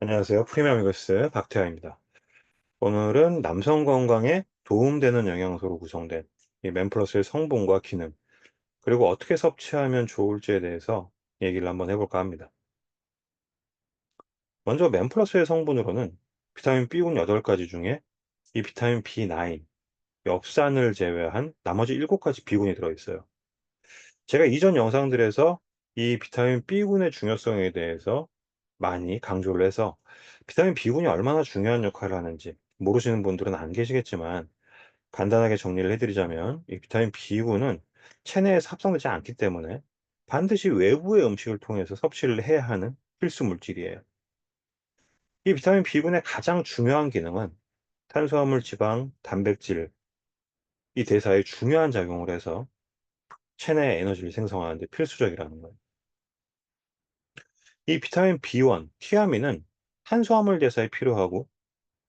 안녕하세요. 프리미엄이글스 박태환입니다. 오늘은 남성 건강에 도움되는 영양소로 구성된 이 맨플러스의 성분과 기능, 그리고 어떻게 섭취하면 좋을지에 대해서 얘기를 한번 해볼까 합니다. 먼저 맨플러스의 성분으로는 비타민 B군 8가지 중에 이 비타민 B9, 엽산을 제외한 나머지 7가지 B군이 들어있어요. 제가 이전 영상들에서 이 비타민 B군의 중요성에 대해서 많이 강조를 해서 비타민 B군이 얼마나 중요한 역할을 하는지 모르시는 분들은 안 계시겠지만, 간단하게 정리를 해드리자면 이 비타민 B군은 체내에서 합성되지 않기 때문에 반드시 외부의 음식을 통해서 섭취를 해야 하는 필수 물질이에요. 이 비타민 B군의 가장 중요한 기능은 탄수화물, 지방, 단백질 이 대사에 중요한 작용을 해서 체내 에너지를 생성하는 데 필수적이라는 거예요. 이 비타민 B1, 티아민은 탄수화물 대사에 필요하고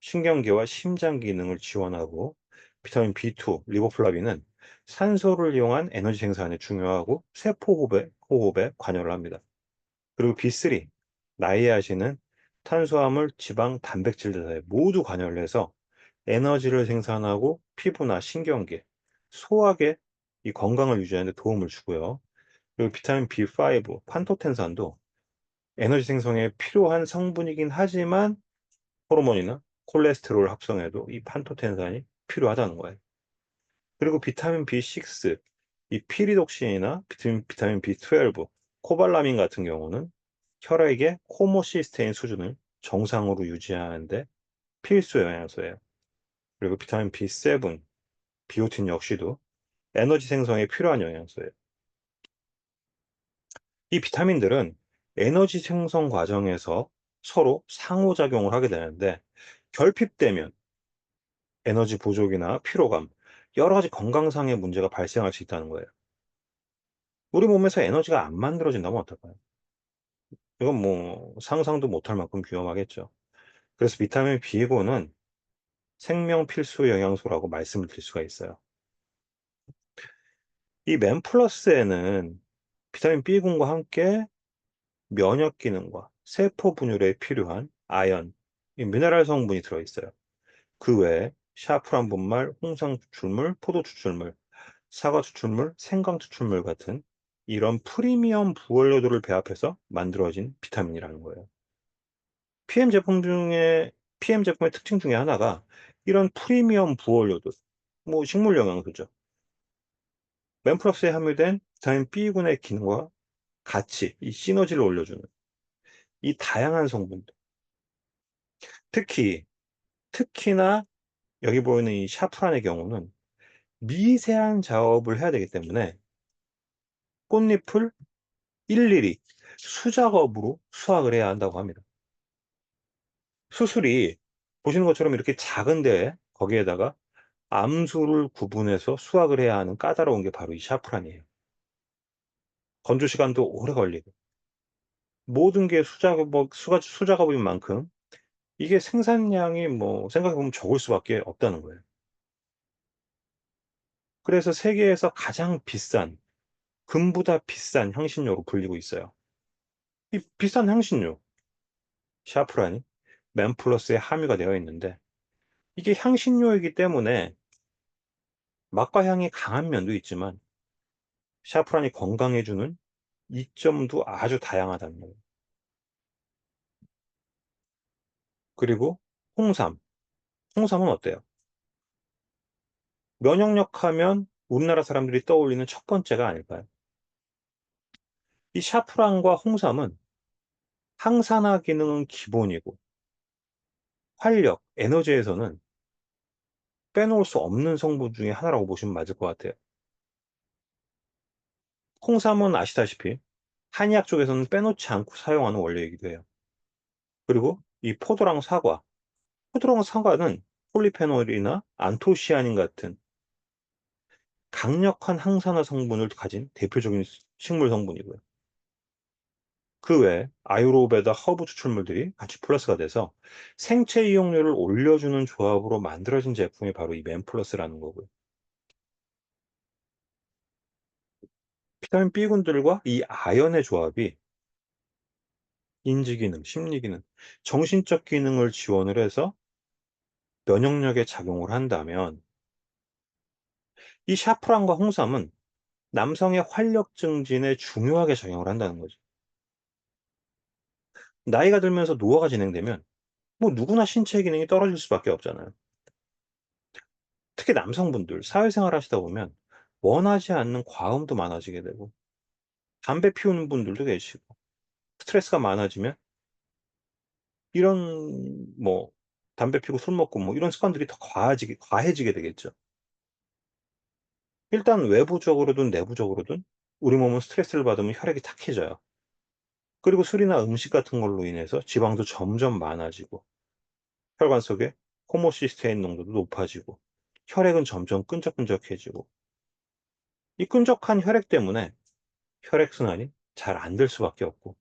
신경계와 심장 기능을 지원하고, 비타민 B2, 리보플라빈은 산소를 이용한 에너지 생산에 중요하고 세포 호흡에 관여를 합니다. 그리고 B3, 나이아신은 탄수화물, 지방, 단백질 대사에 모두 관여를 해서 에너지를 생산하고 피부나 신경계, 소화계 이 건강을 유지하는 데 도움을 주고요. 그리고 비타민 B5, 판토텐산도 에너지 생성에 필요한 성분이긴 하지만 호르몬이나 콜레스테롤 합성에도 이 판토텐산이 필요하다는 거예요. 그리고 비타민 B6, 이 피리독신이나 비타민 B12, 코발라민 같은 경우는 혈액의 호모시스테인 수준을 정상으로 유지하는데 필수 영양소예요. 그리고 비타민 B7, 비오틴 역시도 에너지 생성에 필요한 영양소예요. 이 비타민들은 에너지 생성 과정에서 서로 상호작용을 하게 되는데, 결핍되면 에너지 부족이나 피로감, 여러 가지 건강상의 문제가 발생할 수 있다는 거예요. 우리 몸에서 에너지가 안 만들어진다면 어떨까요? 이건 뭐 상상도 못할 만큼 위험하겠죠. 그래서 비타민 B9는 생명 필수 영양소라고 말씀을 드릴 수가 있어요. 이 맨플러스에는 비타민 B군과 함께 면역 기능과 세포 분열에 필요한 아연, 이 미네랄 성분이 들어있어요. 그 외에 샤프란 분말, 홍상 추출물, 포도 추출물, 사과 추출물, 생강 추출물 같은 이런 프리미엄 부원료들을 배합해서 만들어진 비타민이라는 거예요. PM 제품 중에 PM 제품의 특징 중에 하나가 이런 프리미엄 부원료들, 뭐 식물 영양소죠. 맨플러스에 함유된 비타민 B군의 기능과 같이 이 시너지를 올려주는 이 다양한 성분들. 특히 특히나 여기 보이는 이 샤프란의 경우는 미세한 작업을 해야 되기 때문에 꽃잎을 일일이 수작업으로 수확을 해야 한다고 합니다. 수술이 보시는 것처럼 이렇게 작은데 거기에다가 암수를 구분해서 수확을 해야 하는 까다로운 게 바로 이 샤프란이에요. 건조 시간도 오래 걸리고 모든 게 수작업인 만큼 이게 생산량이 뭐 생각해 보면 적을 수밖에 없다는 거예요. 그래서 세계에서 가장 비싼, 금보다 비싼 향신료로 불리고 있어요. 이 비싼 향신료 샤프란이 맨플러스에 함유가 되어 있는데, 이게 향신료이기 때문에 맛과 향이 강한 면도 있지만 샤프란이 건강해 주는 이점도 아주 다양하다는 거예요. 그리고 홍삼. 홍삼은 어때요? 면역력 하면 우리나라 사람들이 떠올리는 첫 번째가 아닐까요? 이 샤프란과 홍삼은 항산화 기능은 기본이고 활력, 에너지에서는 빼놓을 수 없는 성분 중에 하나라고 보시면 맞을 것 같아요. 홍삼은 아시다시피 한의학 쪽에서는 빼놓지 않고 사용하는 원료이기도 해요. 그리고 이 포도랑 사과는 폴리페놀이나 안토시아닌 같은 강력한 항산화 성분을 가진 대표적인 식물 성분이고요. 그 외에 아유르베다 허브 추출물들이 같이 플러스가 돼서 생체 이용료를 올려주는 조합으로 만들어진 제품이 바로 이 맨플러스라는 거고요. 비타민 B군들과 이 아연의 조합이 인지 기능, 심리 기능, 정신적 기능을 지원을 해서 면역력에 작용을 한다면 이 샤프란과 홍삼은 남성의 활력 증진에 중요하게 작용을 한다는 거죠. 나이가 들면서 노화가 진행되면 뭐 누구나 신체 기능이 떨어질 수밖에 없잖아요. 특히 남성분들 사회생활 하시다 보면 원하지 않는 과음도 많아지게 되고 담배 피우는 분들도 계시고 스트레스가 많아지면 이런 뭐 담배 피우고 술 먹고 뭐 이런 습관들이 더 과해지게 되겠죠. 일단 외부적으로든 내부적으로든 우리 몸은 스트레스를 받으면 혈액이 탁해져요. 그리고 술이나 음식 같은 걸로 인해서 지방도 점점 많아지고 혈관 속에 호모시스테인 농도도 높아지고 혈액은 점점 끈적끈적해지고 이 끈적한 혈액 때문에 혈액순환이 잘 안 될 수밖에 없고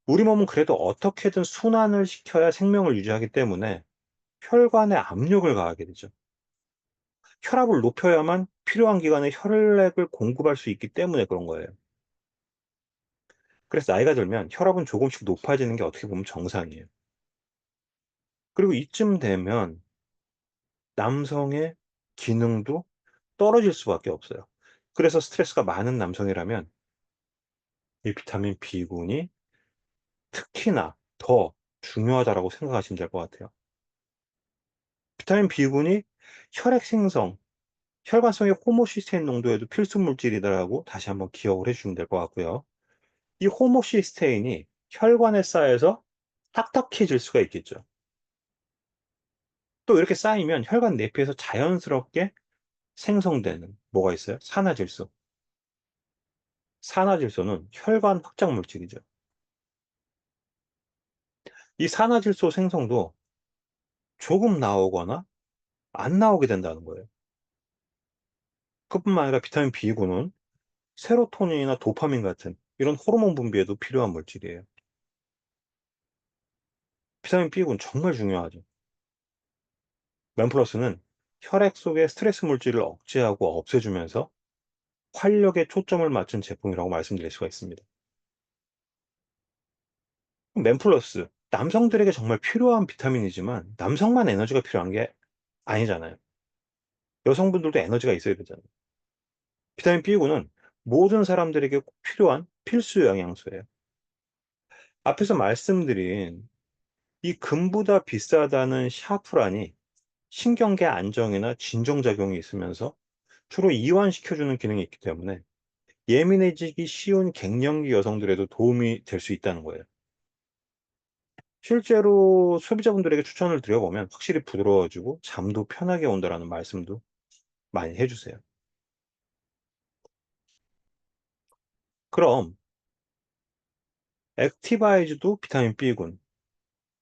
우리 몸은 그래도 어떻게든 순환을 시켜야 생명을 유지하기 때문에 혈관에 압력을 가하게 되죠. 혈압을 높여야만 필요한 기관에 혈액을 공급할 수 있기 때문에 그런 거예요. 그래서 나이가 들면 혈압은 조금씩 높아지는 게 어떻게 보면 정상이에요. 그리고 이쯤 되면 남성의 기능도 떨어질 수밖에 없어요. 그래서 스트레스가 많은 남성이라면 이 비타민 B군이 특히나 더 중요하다라고 생각하시면 될 것 같아요. 비타민 B군이 혈액 생성, 혈관 속의 호모시스테인 농도에도 필수 물질이다라고 다시 한번 기억을 해 주시면 될 것 같고요. 이 호모시스테인이 혈관에 쌓여서 딱딱해질 수가 있겠죠. 또 이렇게 쌓이면 혈관 내피에서 자연스럽게 생성되는 뭐가 있어요? 산화질소. 산화질소는 혈관 확장 물질이죠. 이 산화질소 생성도 조금 나오거나 안 나오게 된다는 거예요. 그뿐만 아니라 비타민 B군은 세로토닌이나 도파민 같은 이런 호르몬 분비에도 필요한 물질이에요. 비타민 B군 정말 중요하죠. 맨플러스는 혈액 속의 스트레스 물질을 억제하고 없애주면서 활력에 초점을 맞춘 제품이라고 말씀드릴 수가 있습니다. 맨플러스 남성들에게 정말 필요한 비타민이지만 남성만 에너지가 필요한 게 아니잖아요. 여성분들도 에너지가 있어야 되잖아요. 비타민 B군은 모든 사람들에게 꼭 필요한 필수 영양소예요. 앞에서 말씀드린 이 금보다 비싸다는 샤프란이 신경계 안정이나 진정작용이 있으면서 주로 이완시켜주는 기능이 있기 때문에 예민해지기 쉬운 갱년기 여성들에도 도움이 될 수 있다는 거예요. 실제로 소비자분들에게 추천을 드려보면 확실히 부드러워지고 잠도 편하게 온다라는 말씀도 많이 해주세요. 그럼 액티바이즈도 비타민 B군,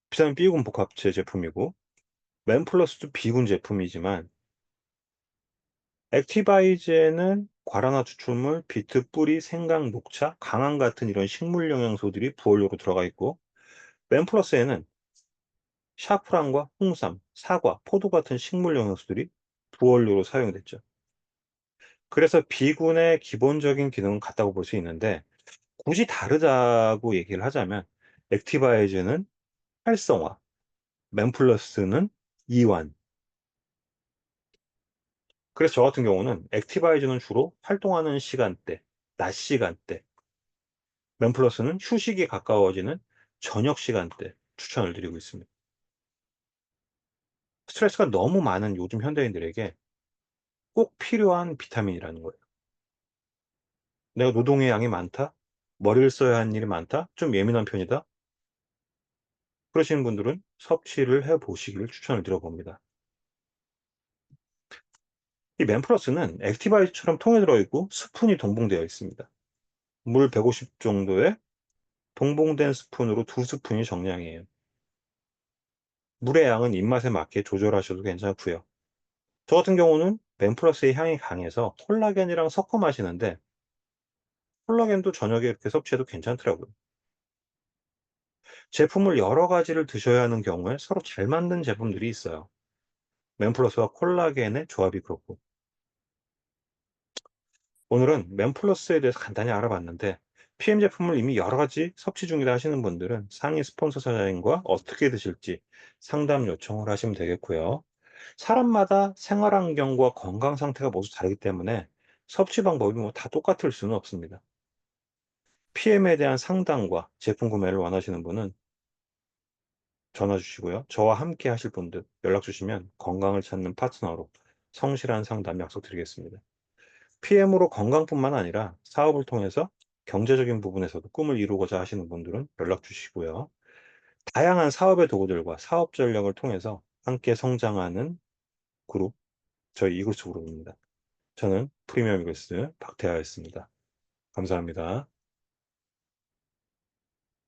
비타민 B군 복합체 제품이고 맨플러스도 B군 제품이지만 액티바이즈에는 과란화 추출물, 비트 뿌리, 생강, 녹차, 강황 같은 이런 식물 영양소들이 부원료로 들어가 있고 맨플러스에는 샤프란과 홍삼, 사과, 포도 같은 식물 영양소들이 부원료로 사용됐죠. 그래서 B군의 기본적인 기능은 같다고 볼 수 있는데 굳이 다르다고 얘기를 하자면 액티바이즈는 활성화, 맨플러스는 이완. 그래서 저 같은 경우는 액티바이즈는 주로 활동하는 시간대, 낮 시간대, 맨플러스는 휴식이 가까워지는 저녁 시간대 추천을 드리고 있습니다. 스트레스가 너무 많은 요즘 현대인들에게 꼭 필요한 비타민이라는 거예요. 내가 노동의 양이 많다? 머리를 써야 하는 일이 많다? 좀 예민한 편이다? 그러시는 분들은 섭취를 해 보시기를 추천을 드려 봅니다. 이 맨플러스는 액티바이즈처럼 통에 들어 있고 스푼이 동봉되어 있습니다. 물 150 정도에 동봉된 스푼으로 2스푼이 정량이에요. 물의 양은 입맛에 맞게 조절하셔도 괜찮고요. 저 같은 경우는 맨플러스의 향이 강해서 콜라겐이랑 섞어 마시는데 콜라겐도 저녁에 이렇게 섭취해도 괜찮더라고요. 제품을 여러 가지를 드셔야 하는 경우에 서로 잘 맞는 제품들이 있어요. 맨플러스와 콜라겐의 조합이 그렇고. 오늘은 맨플러스에 대해서 간단히 알아봤는데 PM 제품을 이미 여러 가지 섭취 중이다 하시는 분들은 상위 스폰서 사장님과 어떻게 드실지 상담 요청을 하시면 되겠고요. 사람마다 생활 환경과 건강 상태가 모두 다르기 때문에 섭취 방법이 뭐 다 똑같을 수는 없습니다. PM에 대한 상담과 제품 구매를 원하시는 분은 전화 주시고요. 저와 함께 하실 분들 연락 주시면 건강을 찾는 파트너로 성실한 상담 약속드리겠습니다. PM으로 건강뿐만 아니라 사업을 통해서 경제적인 부분에서도 꿈을 이루고자 하시는 분들은 연락 주시고요. 다양한 사업의 도구들과 사업 전략을 통해서 함께 성장하는 그룹, 저희 이글스 그룹입니다. 저는 프리미엄 이글스 박태하였습니다. 감사합니다.